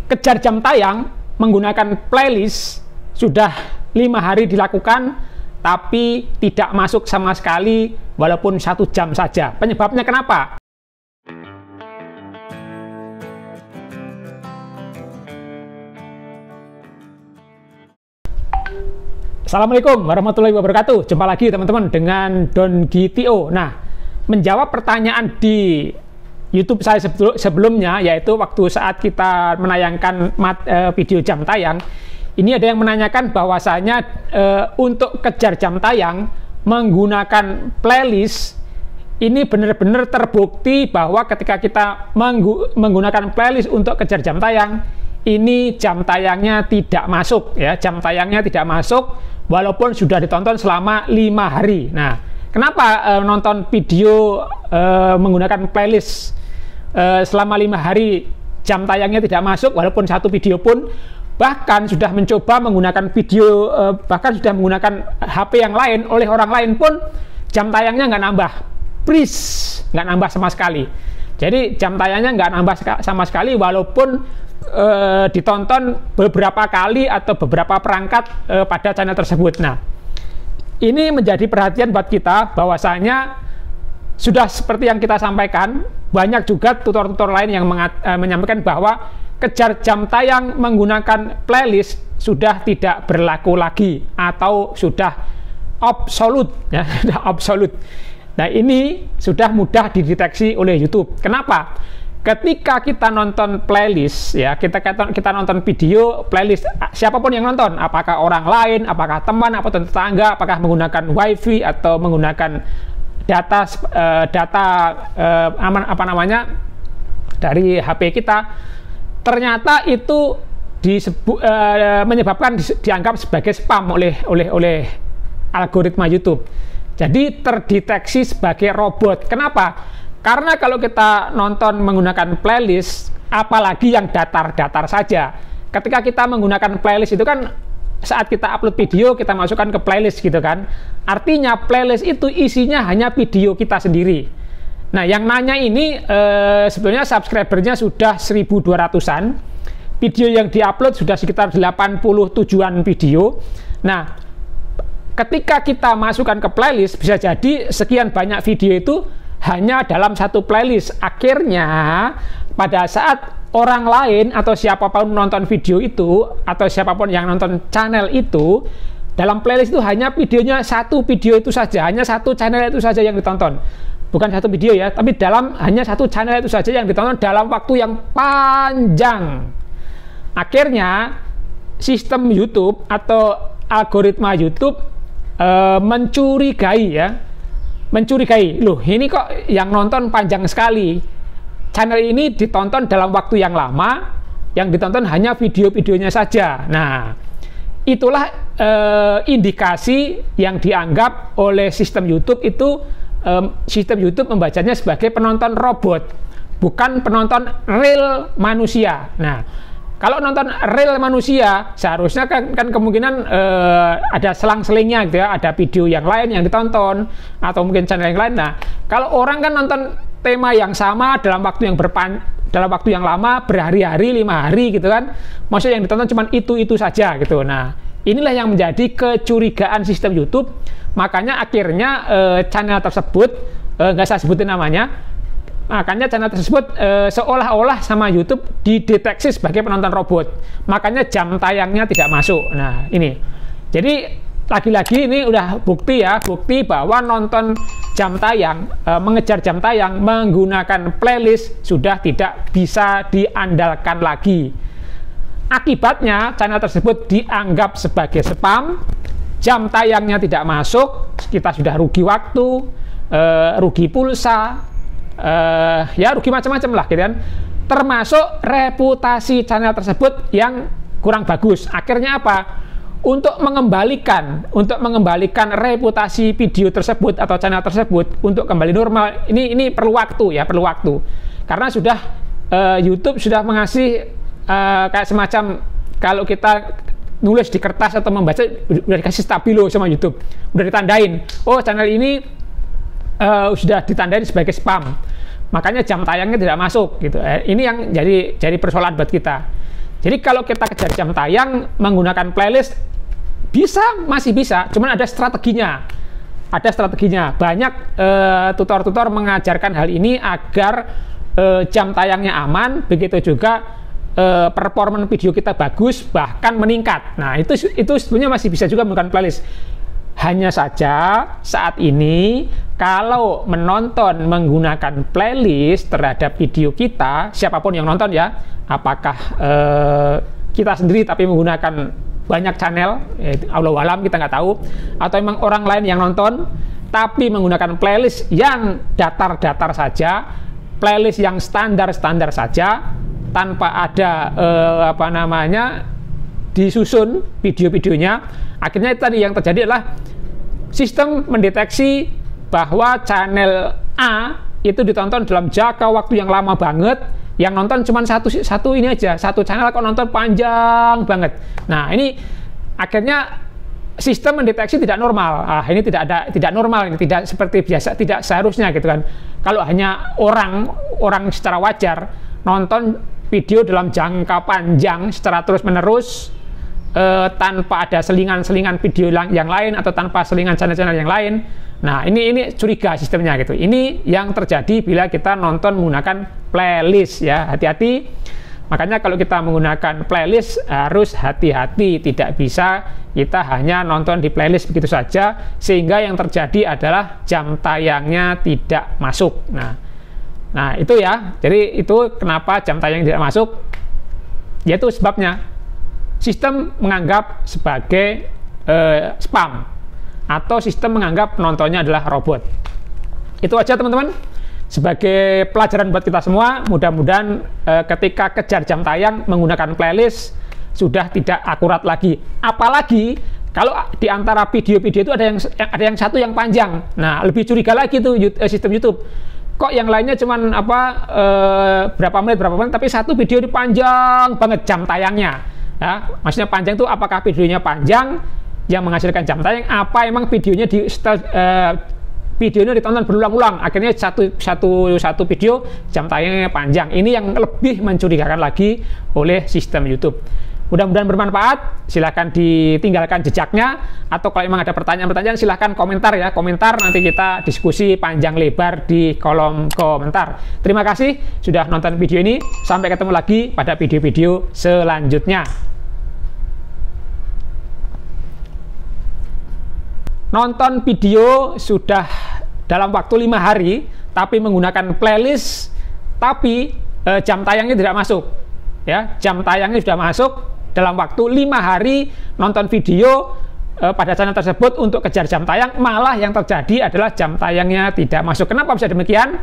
kejar jam tayang menggunakan playlist sudah 5 hari dilakukan, tapi tidak masuk sama sekali walaupun 1 jam saja. Penyebabnya kenapa? Assalamualaikum warahmatullahi wabarakatuh. Jumpa lagi teman-teman dengan Don GTO. Nah, menjawab pertanyaan di YouTube saya sebelumnya, yaitu waktu saat kita menayangkan video jam tayang, ini ada yang menanyakan bahwasanya untuk kejar jam tayang menggunakan playlist, ini benar-benar terbukti bahwa ketika kita menggunakan playlist untuk kejar jam tayang, ini jam tayangnya tidak masuk, ya, jam tayangnya tidak masuk walaupun sudah ditonton selama 5 hari. Nah, kenapa nonton video menggunakan playlist selama 5 hari jam tayangnya tidak masuk walaupun 1 video pun, bahkan sudah mencoba menggunakan video, bahkan sudah menggunakan HP yang lain oleh orang lain pun jam tayangnya nggak nambah, please, nggak nambah sama sekali. Jadi jam tayangnya nggak nambah sama sekali walaupun ditonton beberapa kali atau beberapa perangkat pada channel tersebut. Nah, ini menjadi perhatian buat kita bahwasanya sudah seperti yang kita sampaikan, banyak juga tutor-tutor lain yang menyampaikan bahwa kejar jam tayang menggunakan playlist sudah tidak berlaku lagi atau sudah absolut, ya, sudah absolut. Nah, ini sudah mudah dideteksi oleh YouTube. Kenapa? Ketika kita nonton playlist, ya, kita nonton video playlist, siapapun yang nonton, apakah orang lain, apakah teman, atau tetangga, apakah menggunakan wifi atau menggunakan data dari HP kita, ternyata itu menyebabkan dianggap sebagai spam oleh algoritma YouTube. Jadi terdeteksi sebagai robot. Kenapa? Karena kalau kita nonton menggunakan playlist, apalagi yang datar-datar saja, ketika kita menggunakan playlist itu kan saat kita upload video, kita masukkan ke playlist gitu kan. Artinya playlist itu isinya hanya video kita sendiri. Nah, yang nanya ini sebetulnya subscribernya sudah 1.200-an. Video yang diupload sudah sekitar 87-an video. Nah, ketika kita masukkan ke playlist, bisa jadi sekian banyak video itu hanya dalam satu playlist. Akhirnya pada saat orang lain atau siapapun nonton video itu, atau siapapun yang nonton channel itu, dalam playlist itu hanya videonya satu video itu saja, hanya satu channel itu saja yang ditonton. Bukan satu video ya, tapi hanya satu channel itu saja yang ditonton dalam waktu yang panjang. Akhirnya sistem YouTube atau algoritma YouTube mencurigai, loh, ini kok yang nonton panjang sekali, channel ini ditonton dalam waktu yang lama, yang ditonton hanya video-videonya saja. Nah, itulah indikasi yang dianggap oleh sistem YouTube itu, sistem YouTube membacanya sebagai penonton robot, bukan penonton real manusia. Nah, kalau nonton real manusia, seharusnya kan kemungkinan ada selang-selingnya gitu ya, ada video yang lain yang ditonton, atau mungkin channel yang lain. Nah, kalau orang kan nonton tema yang sama dalam waktu yang lama, berhari-hari, 5 hari gitu kan, maksudnya yang ditonton cuma itu saja gitu. Nah, inilah yang menjadi kecurigaan sistem YouTube. Makanya akhirnya channel tersebut, nggak saya sebutin namanya, makanya channel tersebut seolah-olah sama YouTube dideteksi sebagai penonton robot. Makanya jam tayangnya tidak masuk. Nah, ini. Jadi lagi-lagi ini udah bukti ya, bukti bahwa nonton jam tayang, mengejar jam tayang menggunakan playlist sudah tidak bisa diandalkan lagi. Akibatnya channel tersebut dianggap sebagai spam, jam tayangnya tidak masuk, kita sudah rugi waktu, rugi pulsa, ya rugi macam-macam lah gitu kan, termasuk reputasi channel tersebut yang kurang bagus. Akhirnya apa? Untuk mengembalikan reputasi video tersebut atau channel tersebut untuk kembali normal, ini perlu waktu ya, perlu waktu. Karena sudah YouTube sudah mengasih kayak semacam, kalau kita nulis di kertas atau membaca udah dikasih stabilo sama YouTube, udah ditandain, oh channel ini sudah ditandain sebagai spam, makanya jam tayangnya tidak masuk gitu. Ini yang jadi persoalan buat kita. Jadi kalau kita kejar jam tayang menggunakan playlist, masih bisa, cuman ada strateginya. Ada strateginya. Banyak tutor-tutor mengajarkan hal ini agar jam tayangnya aman, begitu juga performa video kita bagus, bahkan meningkat. Nah, itu sebenarnya masih bisa juga menggunakan playlist. Hanya saja saat ini kalau menonton menggunakan playlist terhadap video kita, siapapun yang nonton ya, apakah kita sendiri tapi menggunakan banyak channel, Allahu alam, kita nggak tahu, atau memang orang lain yang nonton tapi menggunakan playlist yang datar-datar saja, playlist yang standar-standar saja, tanpa ada disusun video-videonya, akhirnya tadi yang terjadi adalah sistem mendeteksi bahwa channel A itu ditonton dalam jangka waktu yang lama banget, yang nonton cuma satu ini aja, satu channel kok nonton panjang banget. Nah, ini akhirnya sistem mendeteksi tidak normal. Ini tidak normal, ini tidak seperti biasa, tidak seharusnya gitu kan. Kalau hanya orang secara wajar nonton video dalam jangka panjang secara terus-menerus, tanpa ada selingan-selingan video yang lain atau tanpa selingan channel-channel yang lain. Nah, ini curiga sistemnya gitu. Ini yang terjadi bila kita nonton menggunakan playlist ya. Hati-hati. Makanya kalau kita menggunakan playlist harus hati-hati, tidak bisa kita hanya nonton di playlist begitu saja sehingga yang terjadi adalah jam tayangnya tidak masuk. Nah, itu ya. Jadi itu kenapa jam tayang tidak masuk? Yaitu sebabnya sistem menganggap sebagai spam, atau sistem menganggap penontonnya adalah robot. Itu aja teman-teman, sebagai pelajaran buat kita semua. Mudah-mudahan ketika kejar jam tayang menggunakan playlist sudah tidak akurat lagi. Apalagi kalau di antara video-video itu ada yang satu yang panjang. Nah, lebih curiga lagi tuh sistem YouTube. Kok yang lainnya cuman berapa menit, tapi satu video ini panjang banget jam tayangnya. Ya, maksudnya panjang itu apakah videonya panjang yang menghasilkan jam tayang, apa emang videonya videonya ditonton berulang-ulang, akhirnya satu video jam tayangnya panjang. Ini yang lebih mencurigakan lagi oleh sistem YouTube. Mudah-mudahan bermanfaat. Silahkan ditinggalkan jejaknya, atau kalau memang ada pertanyaan-pertanyaan silahkan komentar ya, nanti kita diskusi panjang lebar di kolom komentar. Terima kasih sudah nonton video ini, sampai ketemu lagi pada video-video selanjutnya. Nonton video sudah dalam waktu 5 hari tapi menggunakan playlist, tapi jam tayangnya tidak masuk ya. Jam tayangnya sudah masuk dalam waktu 5 hari nonton video pada channel tersebut untuk kejar jam tayang, malah yang terjadi adalah jam tayangnya tidak masuk. Kenapa bisa demikian?